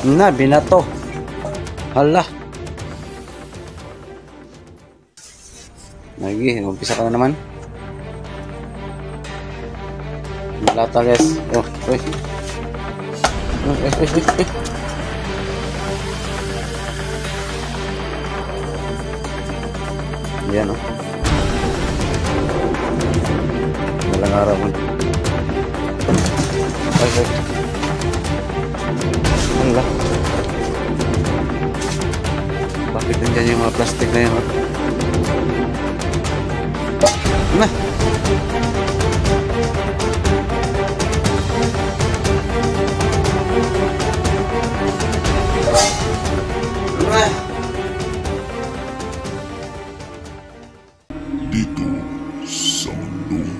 Na, binato. Hala. Lagi, umpisa ka na naman. Lata guys. Oh, uy. Yan oh. Walang araw mo. Ay. Hala. Bakit nandiyan yung mga plastic na yun? Nah. Dito sa mundong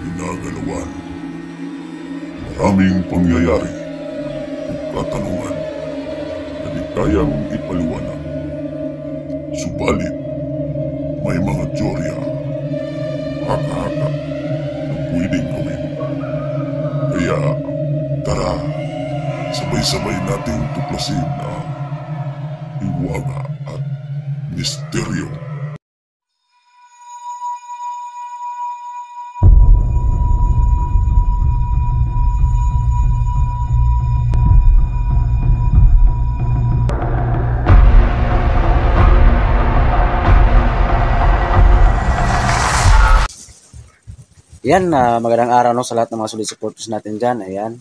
ginagalawan, maraming pangyayari o katanungan na di kayang ipaliwanag. Subalit, may mga teorya, haka-haka na pwedeng gawin. Kaya, tara, sabay-sabay nating tuklasin ang hiwaga at misteryo. Yan, magandang araw no, sa lahat ng mga solid supporters natin dyan. Ayan.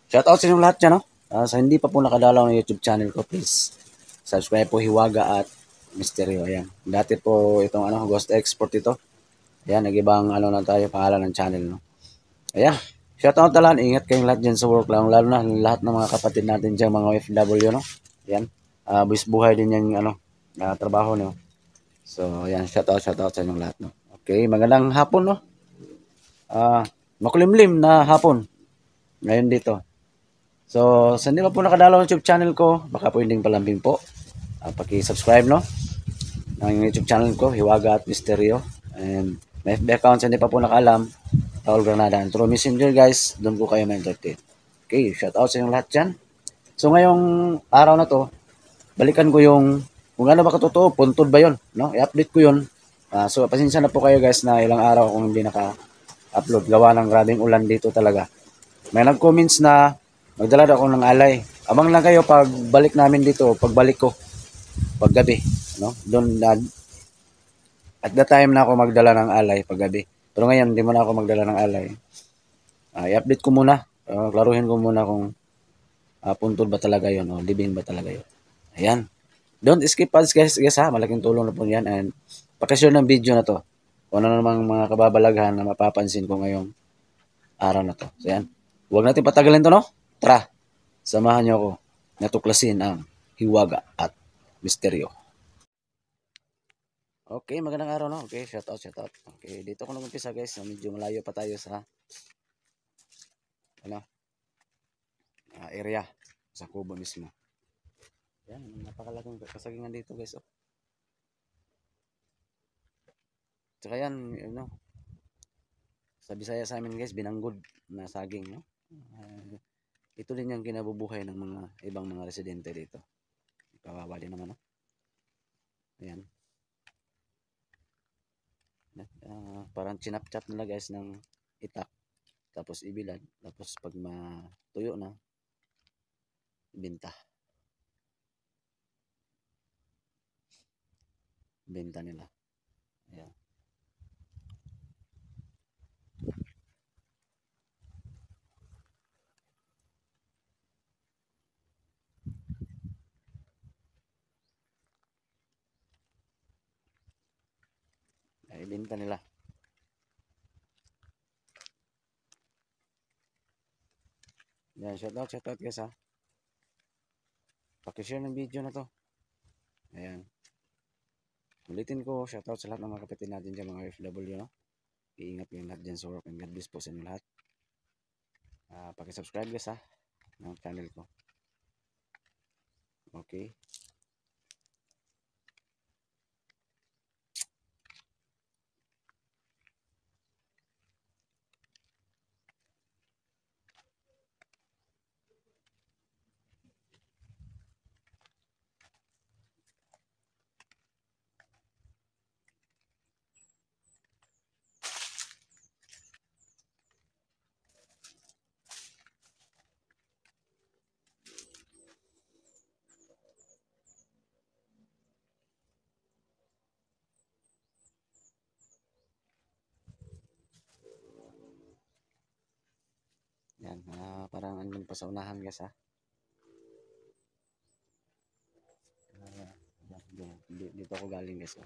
Shout out sa inyong lahat dyan. No? Sa hindi pa po nakadalaw ng YouTube channel ko, please subscribe po Hiwaga at Misteryo. Ayan. Dati po itong Ghost Export ito. Ayan, nag-ibang lang tayo, pangalan ng channel. No? Ayan. Shout out na lahat. Ingat kayong lahat dyan sa work lang. Lalo na lahat ng mga kapatid natin dyan, mga OFW. No? Ayan. Buwis buhay din yung trabaho nyo. So, ayan. Shout out sa inyong lahat. No? Okay, magandang hapon no. Makulimlim na hapon ngayon dito. So, sa hindi pa po nakadalaw ng YouTube channel ko, baka pwedeng palambing po. Paki-subscribe no ng YouTube channel ko, Hiwaga at Misteryo. And may FB account sa hindi pa po nakaalam, Raul Granada. And through Messenger guys, doon po kayo ma-entertain. Okay, shout out sa inyong lahat dyan. So, ngayong araw na to, balikan ko yung kung ano ba katotoo, puntod ba yun, no? I-update ko yun. So, pasensya na po kayo guys na ilang araw akong hindi naka-upload. Gawa ng grabing ulan dito talaga. May nag-comments na magdala ako ng alay. Abang lang kayo pag balik namin dito, pagbalik ko, paggabi. No? Doon, at the time na ako magdala ng alay paggabi. Pero ngayon, hindi mo na ako magdala ng alay. I-update ko muna. Klaruhin ko muna kung puntod ba talaga yun o libing ba talaga yun. Ayan. Don't skip ads guys ha. Malaking tulong na po yan. And pakishare ng video na to. Kung ano namang mga kababalaghan na mapapansin ko ngayong araw na to. So yan. Huwag natin patagalin to no. Tara. Samahan niyo ako na tuklasin ang Hiwaga at Misteryo. Okay, magandang araw no. Okay, shout out. Okay, dito ko nag-umpisa guys. Medyo malayo pa tayo sa area sa kubo mismo. Yan, napakalaking kasagingan dito guys. Oh. Tsaka yan, sa Bisaya sa amin guys, binanggod na saging, no? Ito din yung kinabubuhay ng mga ibang mga residente dito. Kawawa din naman, no? Ayan. Parang chinap-chap nila guys ng itak. Tapos ibilad. Tapos pag matuyo na, benta. Benta nila. Ayan. Ibenta nila. Yan, shout out guys ha. Pakishare ng video na to. Ayan. Ulitin ko, shout out sa lahat ng mga kapatid natin dyan, mga OFW, no? Iingat yung lahat dyan sa work and God bless po sa inyo lahat. Pakisubscribe guys ha, ng channel ko. Okay. Yan, parang andun pa sa unahan guys ha. Dito ako galing guys. Oh.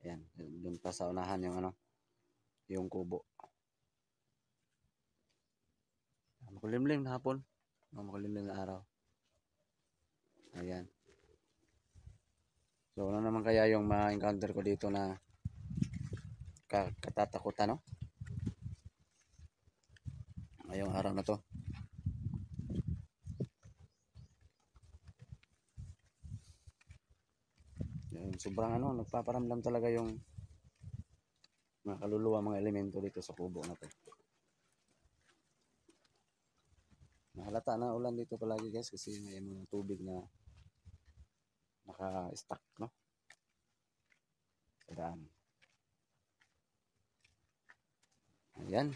Ayan, doon pa sa unahan yung ano, yung kubo. Makulimlim na hapon. Makulimlim na araw. Ayan. So, ano naman kaya yung ma-encounter ko dito na katatakutan, no? Ngayong araw na to. Yung sobrang ano, nagpaparamdam talaga yung mga kaluluwa, mga elemento dito sa kubo na to. Nahalata na ulan dito palagi guys kasi may mga tubig na naka-stack, no? Sa daan. Ayan.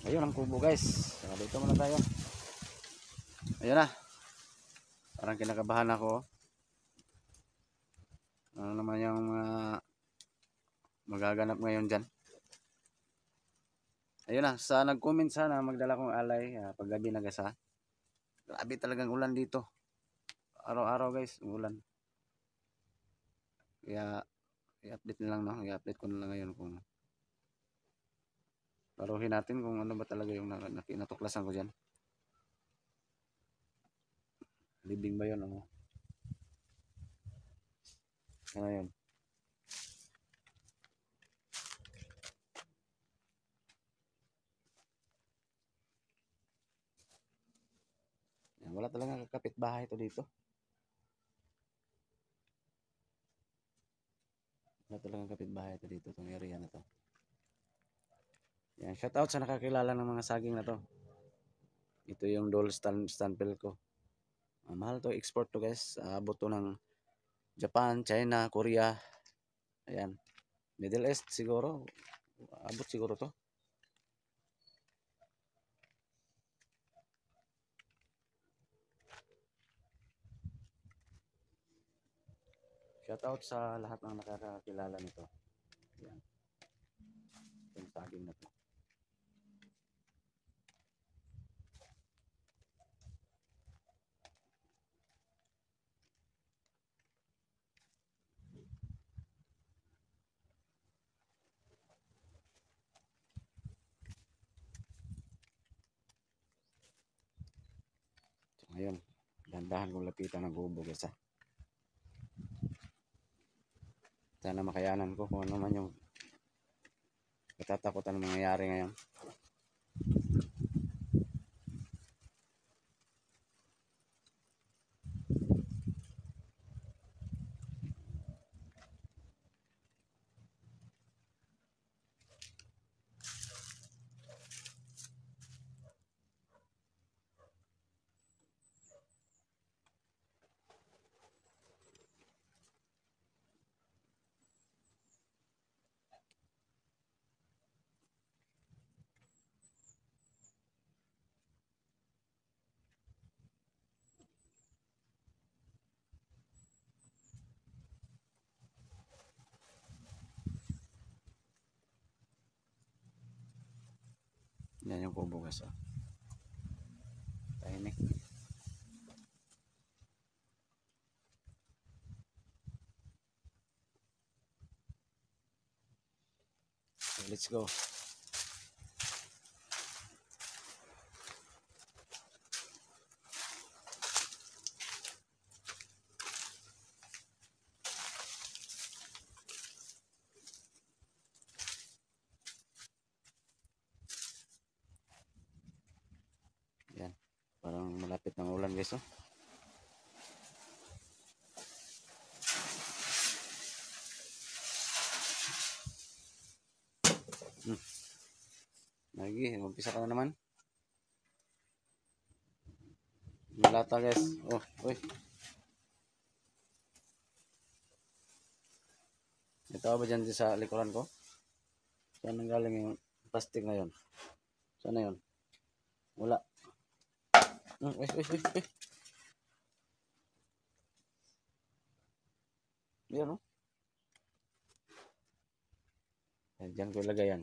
Ayun ang kubo guys. So, dito muna tayo. Ayun na. Parang kinakabahan ako. Ano naman yung magaganap ngayon dyan. Ayun na. Sa nag-comment sana magdala kong alay paggabi na gasa. Grabe talagang ulan dito. Araw-araw guys. Ulan. Kaya i-update na lang no. I-update ko na lang ngayon kung paruhin natin kung ano ba talaga yung natuklasan ko dyan. Libing ba yun? Ano yun? Yan, wala talaga kapitbahay ito dito. Wala talagang kapitbahay ito dito. Itong area na to. Yan, shout out sa nakakilala ng mga saging na to. Ito yung Dole Stanpel ko. Mahal to, export to guys. Abot to ng Japan, China, Korea. Ayan. Middle East siguro. Abot siguro to. Shout out sa lahat ng nakakilala nito. Ayan. Yung saging na to. So, ngayon, dahan-dahan kong lapitan ng kubo guys ha. Sana makayanan ko kung ano man yung katatakutan ng mangyayari ngayon. Yan yung kubo guys. Tahimik. So, let's go. Yan. Parang malapit ng ulan guys. Oh. Lagi, umpisa ka na naman. Malata guys. Oh, uy. Ito ba dyan sa likuran ko? Saan nanggaling yung plastic na yun? Saan na yun? Wala. Uy. Yan o. Diyan ko ilagay yan.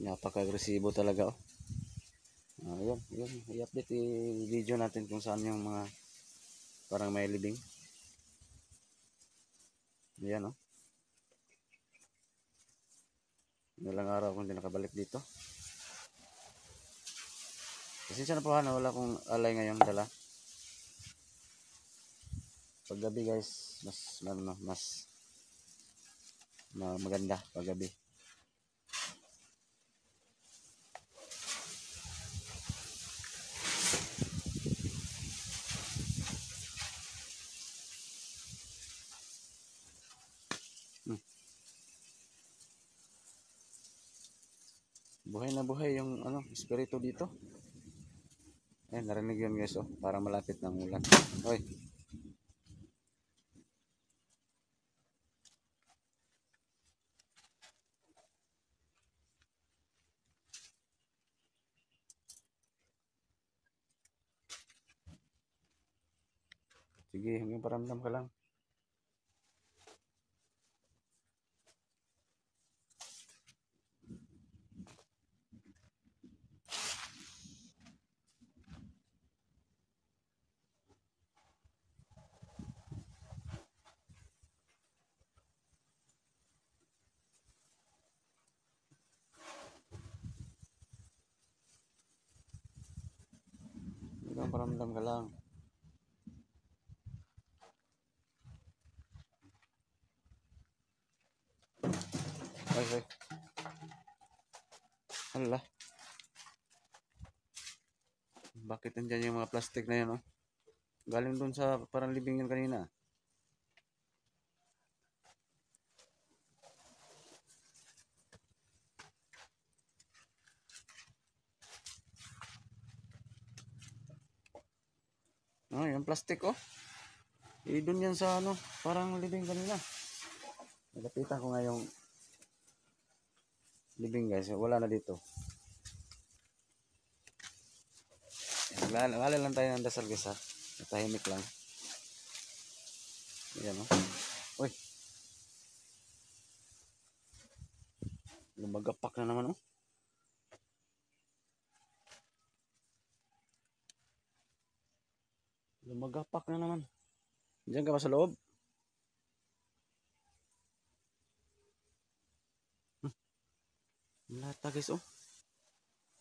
Napaka-agresibo talaga oh. Ayan. I-update i-video natin kung saan yung mga parang may libing. Ayan oh. Ilang araw kung hindi nakabalik dito. Pasensya na po wala akong alay ngayong dala. Paggabi guys, mas maganda paggabi. Buhay na buhay yung espiritu dito. Narinig yun guys oh, para malapit ng ulan. Oy. Sige, hanggang paramdam ka lang. Hanggang paramdam ka lang. Ay. Hala. Bakit nandyan yung mga plastic na yan oh? Galing dun sa parang libing yun kanina. Yung plastic oh. Dun yan sa parang libing kanina. Nalapitan ko nga yung libing guys. Wala na dito. Wala lang tayo ng dasal guys ha. Tahimik lang. Ayan oh. Uy. Lumagapak na naman oh. Lumagapak na naman. Diyan ka ba sa loob? Lata guys oh.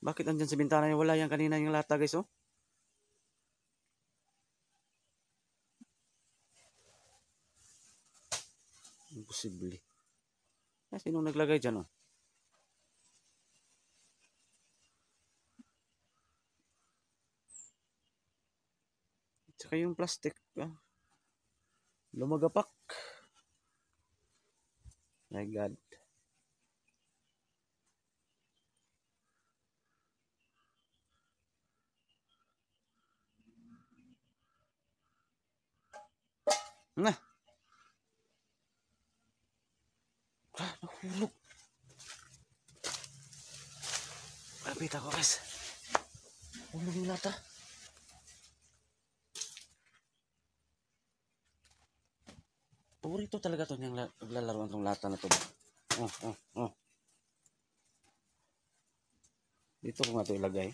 Bakit andyan sa bintana yung wala yan kanina yung lata guys oh? Imposible. Sinong naglagay dyan oh? Tsaka yung plastic lumagapak. My God. Nah. Nahulog. Kapit ako guys. Hulog yung lata. Paborito talaga to yung naglalaroan tong lata na to. Oh. Dito ko nga to ilagay.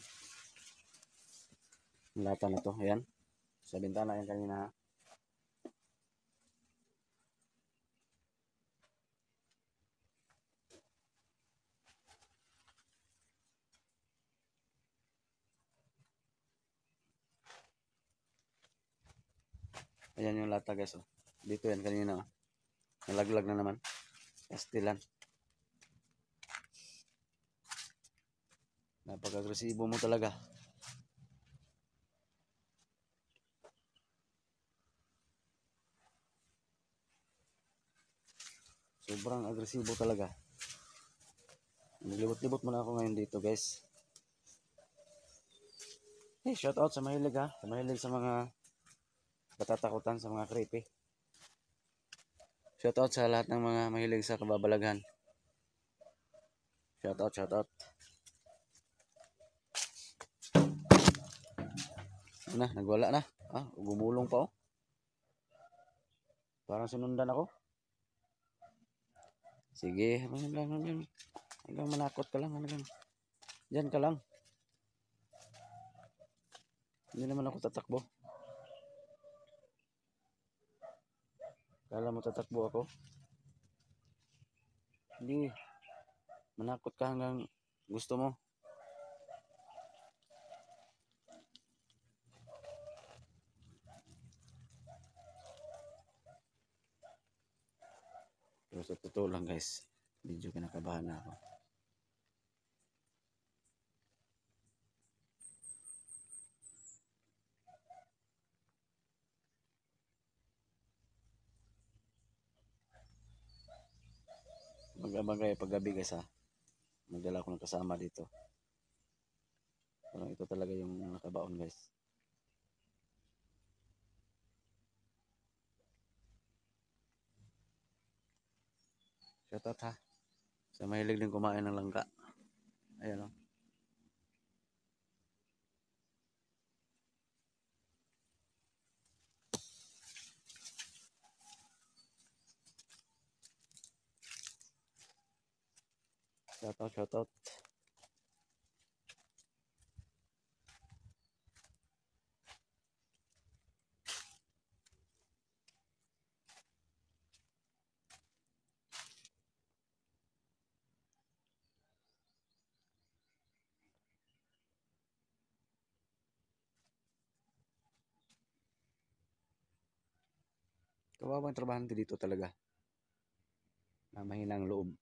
Yung lata na to. Ayan. Sa bintana yan kanina. Ayan yung lata guys oh. Dito yan kanina oh. Nalaglag na naman. Kastilan. Napag-agresibo mo talaga. Sobrang agresibo talaga. Naglibot-libot muna ako ngayon dito guys. Hey, shout out sa mahilig ha. Sa mahilig sa mga katatakutan, sa mga creepy. Shout out sa lahat ng mga mahilig sa kababalaghan. Shout out, shout out. Ano na, nagwala na. Ah, gumulong pa oh. Parang sinundan ako. Sige, hanggang manakot ka lang. Hanggang. Diyan ka lang. Hindi naman ako tatakbo. Kala mo tatakbo ako? Hindi. Manakot ka hanggang gusto mo. Pero sa totoo lang guys, medyo kinakabahan na ako. Magabagay paggabi guys ha. Magdala ko ng kasama dito. Parang ito talaga yung nakabaon guys. Shout out ha. Sa mahilig din kumain ng langka. Ayan o. Shout out, shout out. Kawawang trabahante dito talaga. Na mahinang loob.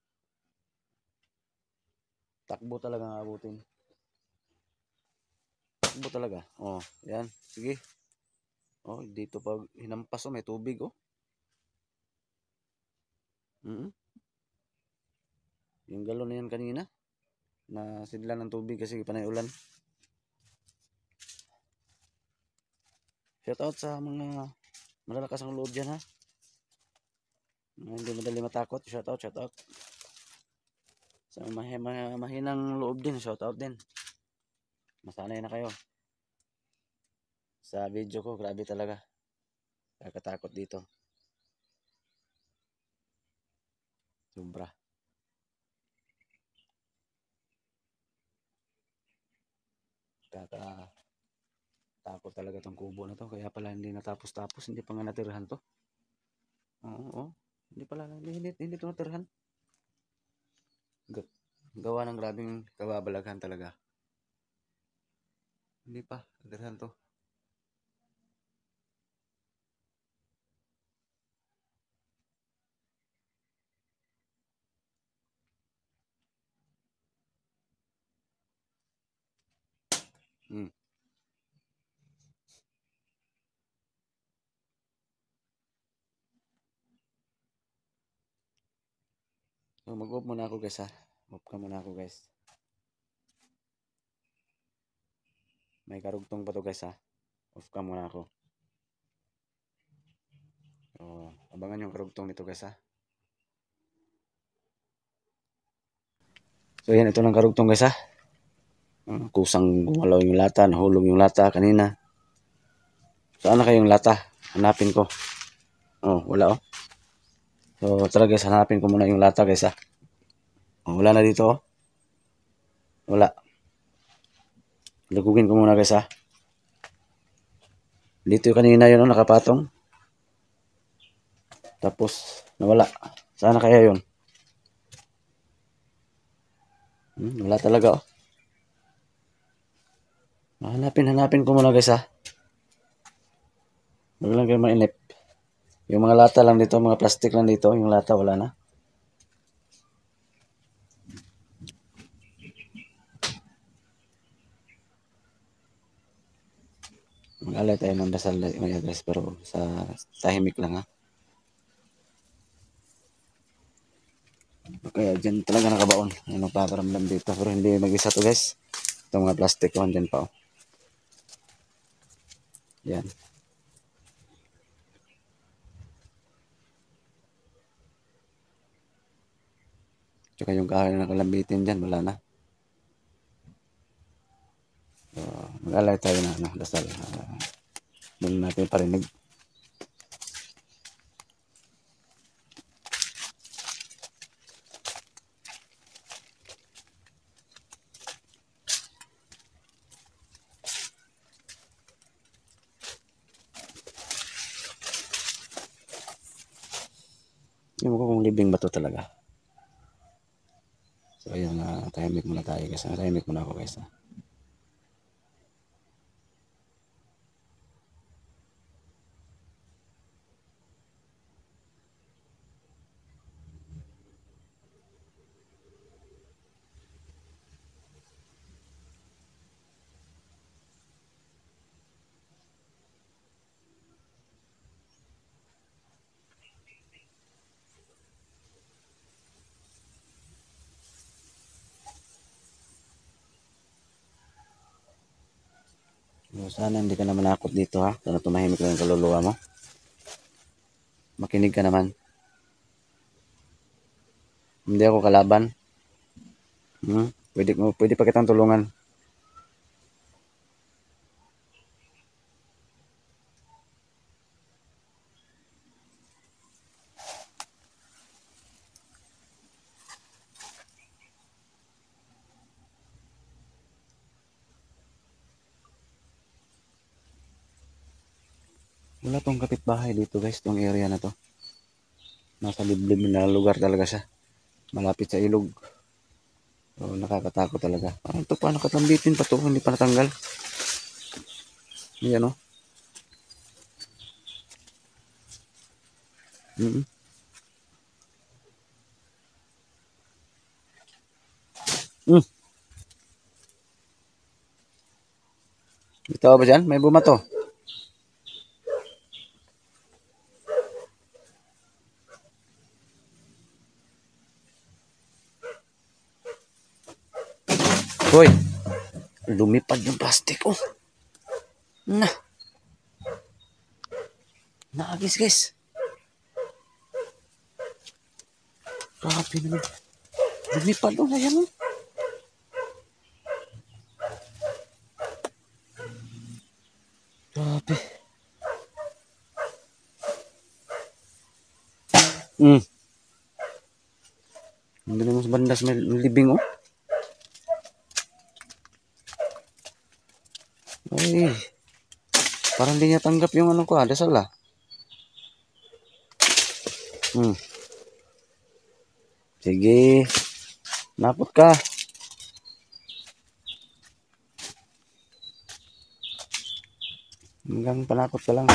Takbo talaga ang abutin. Takbo talaga. Oh, yan. Sige. Oh, dito pag hinampas oh, may tubig oh. Yung galon na yan kanina. Na sidla ng tubig kasi panay ulan. Shout out sa mga malalakas ang loob dyan ha. Hindi madali matakot. Shout out, shout out. Sa mahinang loob din, shout out din. Masanay na kayo. Sa video ko, grabe talaga. Kakatakot dito. Sobra. Takot talaga tong kubo na to. Kaya pala hindi natapos-tapos. Hindi pa nga natirahan to. Oo. Hindi pala. Hindi to natirahan. Gawa ng grabing kababalaghan talaga. Hindi pa. Natirahan to. So, mag-off muna ako guys ha. Off ka muna ako guys. May karugtong pa to guys ha. Off ka muna ako. So, abangan yung karugtong nito guys ha. So yan, ito ng karugtong guys ha. Kusang gumalaw yung lata, nahulog yung lata kanina. Saan na kayong lata? Hanapin ko. Oh, wala oh. So tara guys, hanapin ko muna yung lata guys ha. Oh, wala na dito oh. Wala. Lugugin ko muna guys ha. Dito yung kanina yun oh, nakapatong. Tapos nawala. Sana kaya yun? Wala talaga oh. Hanapin ko muna guys ha. Wala lang kayo mainip. Yung mga lata lang dito, mga plastic lang dito. Yung lata wala na. Mag-alay tayo ng dasal mga guys, pero sa tahimik lang ha. Kaya dyan talaga nakabaon. Ano paparamdam dito. Pero hindi mag-isa to guys. Itong mga plastic ko, dyan pa oh. Yan. Tsaka yung kahoy na nakalambitin dyan, wala na. So, mag-alay tayo na ano, dasal. Doon natin parinig. Yung ko kung libing ba to talaga. So ayun, tahimik muna tayo guys. Tahimik muna ako guys. So, sana hindi ka naman nakakot dito ha. Sana tumahimik lang yung kaluluwa mo. Makinig ka naman. Hindi ako kalaban. Pwede pa kitang tulungan. Wala tong kapitbahay dito guys, tong area na to. Nasa liblib na lugar talaga siya. Malapit sa ilog. So, nakakatakot talaga. Ito pa, nakatambitin pa to, hindi pa natanggal. Yan o. Mm. Mm. Ito ba dyan? May bumato. Hoy, lumipad yung plastic oh. Naagis guys. Grabe naman. Lumipad oh, ayan oh. Grabe. Hindi naman sa bandas may libing oh. Ay, parang hindi niya tanggap yung ano ko dasal ah. Sige, napot ka. Hanggang panakot ka lang.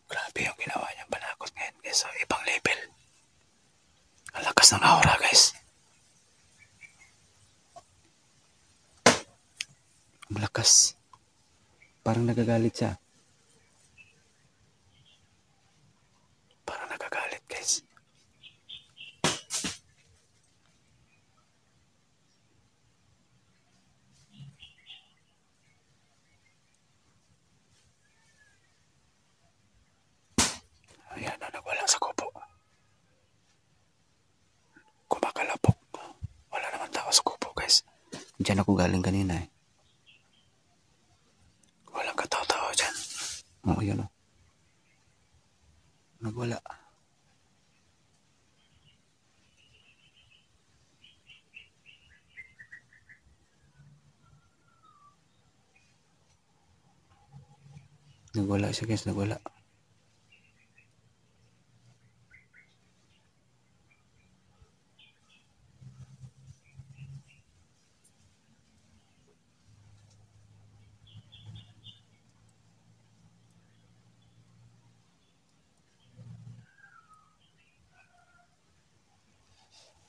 Grabe yung ginawa niyang panakot ngayon guys. So, ibang level. Ang lakas ng aura guys. Ang lakas. Parang nagagalit siya. Parang nagagalit guys. Ayan na, nagwala sa kubo. Kumakalapok. Wala naman tao sa kubo guys. Diyan ako galing kanina eh. Walang katawa-tawa dyan. Oo, yun o. Nagwala. Nagwala siya guys, nagwala.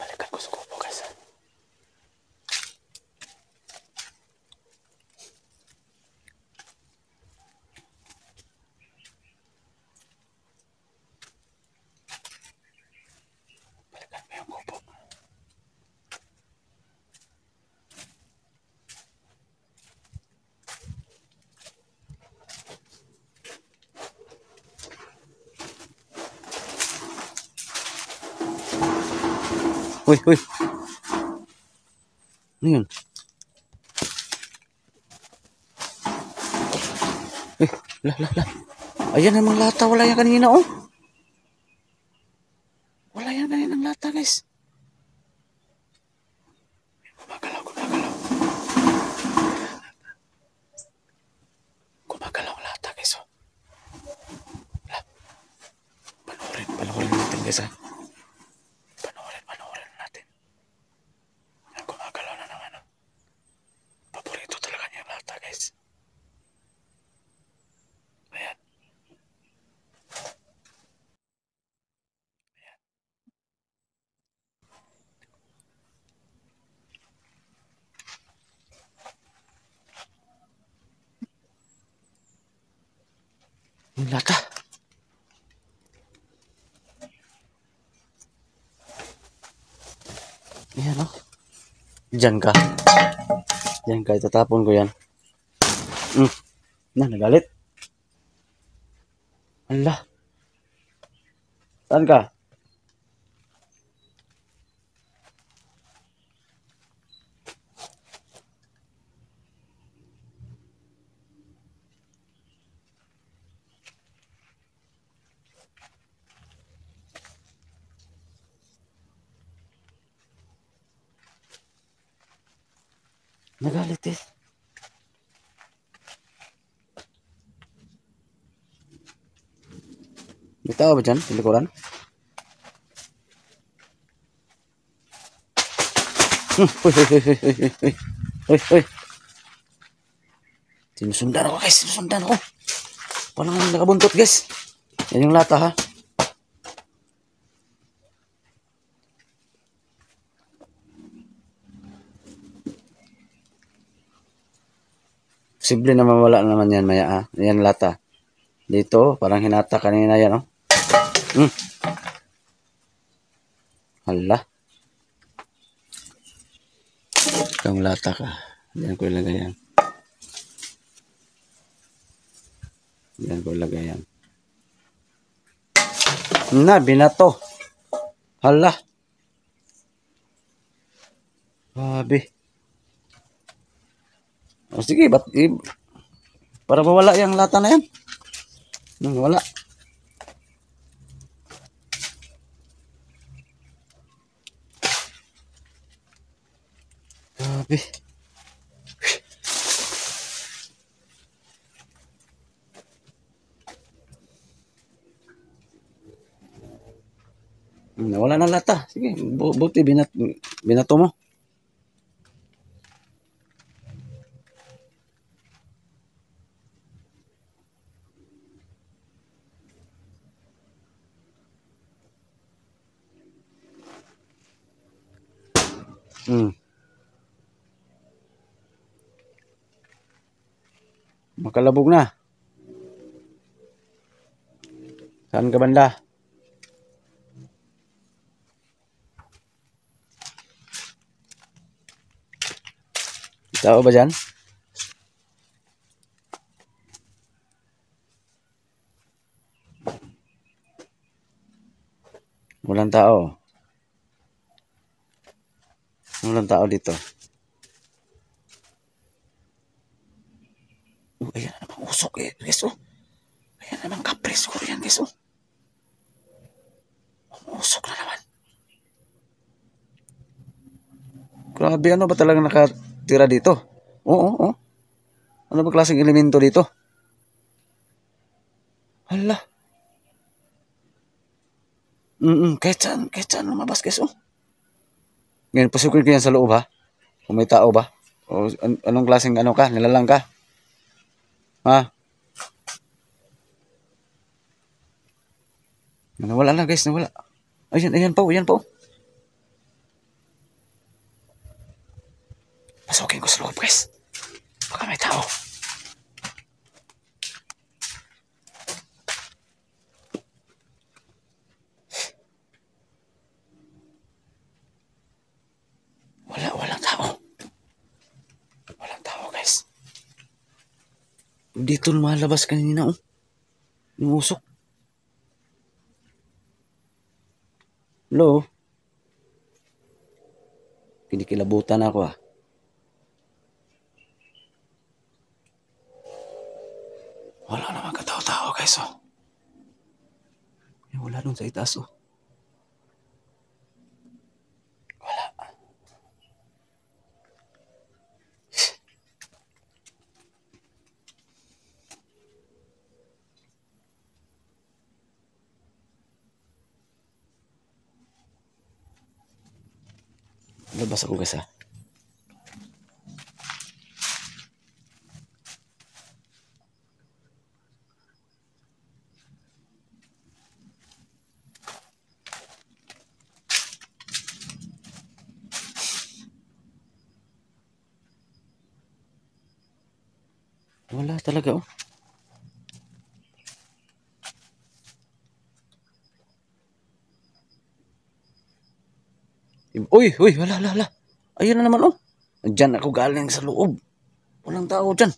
Balikan ko sa kubo guys. Uy, uy. Ano yun? Uy, la. Ayan namang lata. Wala yan kanina, oh. Wala yan kanina ng lata, guys. Gumagalaw. Gumagalaw ang lata, guys, oh. Wala. Panoorin natin, guys, ha. Panoorin natin. Yan, gumagalaw na naman, oh. Paborito talaga niya yung lata, guys. Ayan. Yung lata. Ayan, oh. Diyan ka. Itatapon ko yan. Nagalit. Ala. Saan ka? Nagalit eh. May tao ba dyan? Sa likuran? Uy. Sinusundan ako, guys. Parang nakabuntot, guys. Yan yung lata, ha? Posible na mawala naman yan maya, ha? Yan lata. Dito, parang hinata kanina yan, oh. Hala. Itong lata ka. Diyan ko ilagay yan. Binato. Hala. Grabe. O sige, para mawala yung lata na yan. Wala. Grabe. Wala na lata. Sige, buti binato mo. Makalabog na. Saan ka banda? Tao ba dyan? Walang tao. Walang tao dito. Ayan na namang usok eh, guys, oh. Ayan na namang kapres ko yan, guys, oh. Usok na naman. Grabe, ano ba talagang nakatira dito? Oo. Ano ba klaseng elemento dito? Hala. Kahit saan lumabas, guys, oh. Ngayon, pasukin ko yan sa loob, ha? Kung may tao ba? O anong klaseng ano ka? Nilalang ka? Ha? Nawala na, guys, nawala. Ayan po. Pasukin ko sa loob, guys. Baka may tao. Walang tao. Walang tao, guys. Dito lumalabas kanina, oh. Yung usok. Hello? Kinikilabutan ako ah. Wala naman katao-tao guys oh. Wala dun sa itaas oh. Labas ako guys ah. Wala talaga oh. Uy, wala. Ayun na naman oh. Diyan ako galing sa loob. Walang tao dyan.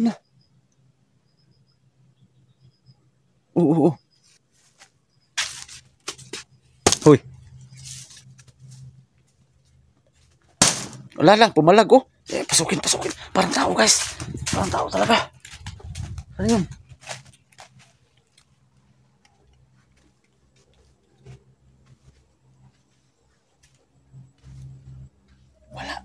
Na. Oo. Hoy. Wala lang, pumalag oh. Pasukin. Parang tao guys. Parang tao talaga. Ano yun? Wala.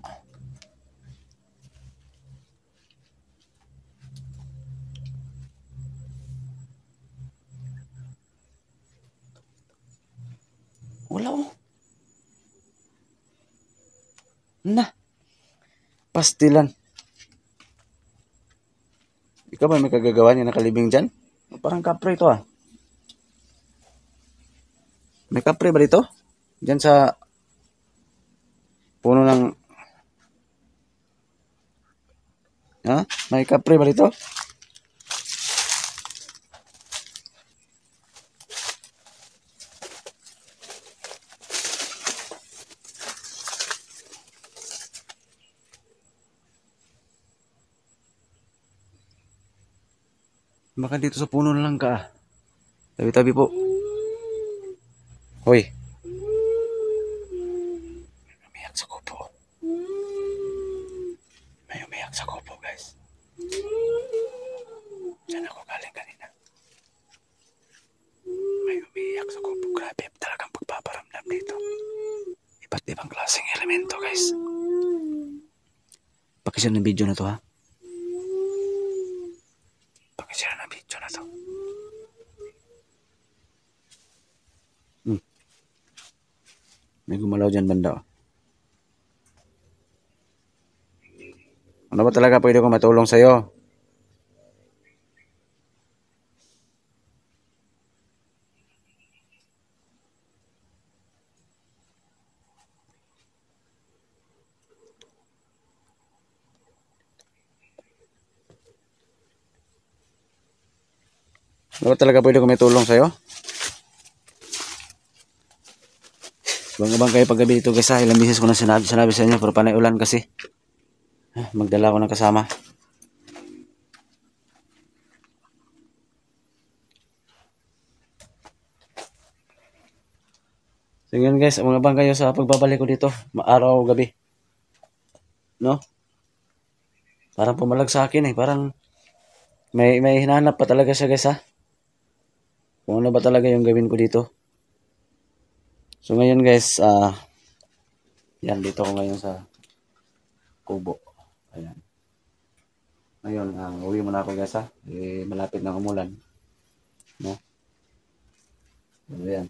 Wala oh. Na. Pastilan. Ikaw ba may kagagawa niya nakalibing dyan? Parang kapre ito ah. May kapre ba dito? Dyan sa puno ng... Ha? May kapre ba dito? Baka dito sa puno na lang ka ah. Tabi-tabi po. Hoy. Umiyak sa kupo. May umiyak sa kupo guys. Diyan ako galing kanina. May umiyak sa kupo. Grabe talagang pagpaparamdam dito. Iba't ibang klaseng elemento guys. Pakishare ng video na to ha. Pakishare ng video na to. May gumalaw dyan banda. Ano ba talaga pwede ko matulong sa'yo? Ano ba talaga pwede ko may tulong sa'yo? Bang kayo paggabi dito guys ha. Ilang beses ko na sinabi sa inyo pero panay ulan kasi. Magdala ko ng kasama. So yun guys, mga bang kayo sa pagbabalik ko dito. Araw o gabi. No? Parang pumalag sa akin eh. Parang may hinahanap pa talaga siya guys ha. Kung ano ba talaga yung gawin ko dito. So ngayon guys, yan dito ko ngayon sa kubo. Ayan. Ngayon, uwi muna ako guys ha. Malapit na umulan. No? So yan.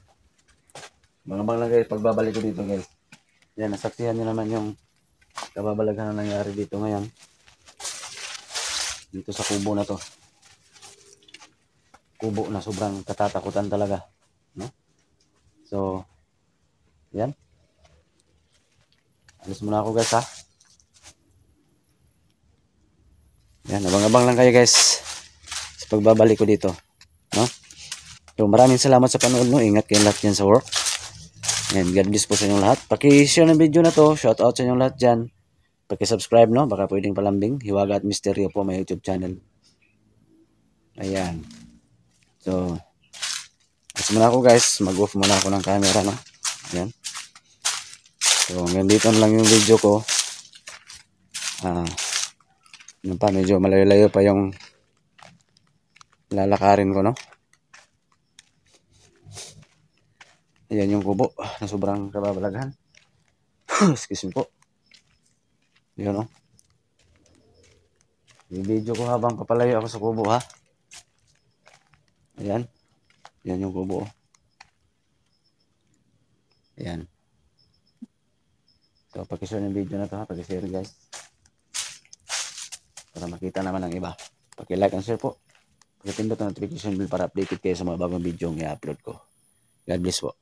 Mga lang guys, pagbabalik ko dito guys. Yan, nasaksihan nyo naman yung kababalaghan na nangyari dito ngayon. Dito sa kubo na to. Kubo na sobrang katatakutan talaga. No? So, yan. Alis muna ako guys ha. Yan, abang-abang lang kayo guys sa pagbabalik ko dito. No? So, maraming salamat sa panood no. Ingat kayong lahat dyan sa work. And God bless po sa inyong lahat. Paki-share ng video na to. Shout out sa inyong lahat dyan. Paki-subscribe no. Baka pwedeng palambing. Hiwaga at Misteryo po may YouTube channel. Ayan. So, alis muna ako guys. Mag-off muna ako ng camera no. Ayan. So hanggang dito na lang yung video ko. Yun pa, medyo malayo-layo pa yung lalakarin ko, no? Ayan yung kubo na sobrang kababalaghan. Excuse me po. Yun, no? I-video ko habang papalayo ako sa kubo, ha? Ayan. Ayan yung kubo. Ayan. So, pakishare yung video na to, ha? Pakishare, guys. Para makita naman ng iba. Paki-like and share po. Pakipindot ang notification bell para updated kayo sa mga bagong video yung i-upload ko. God bless po.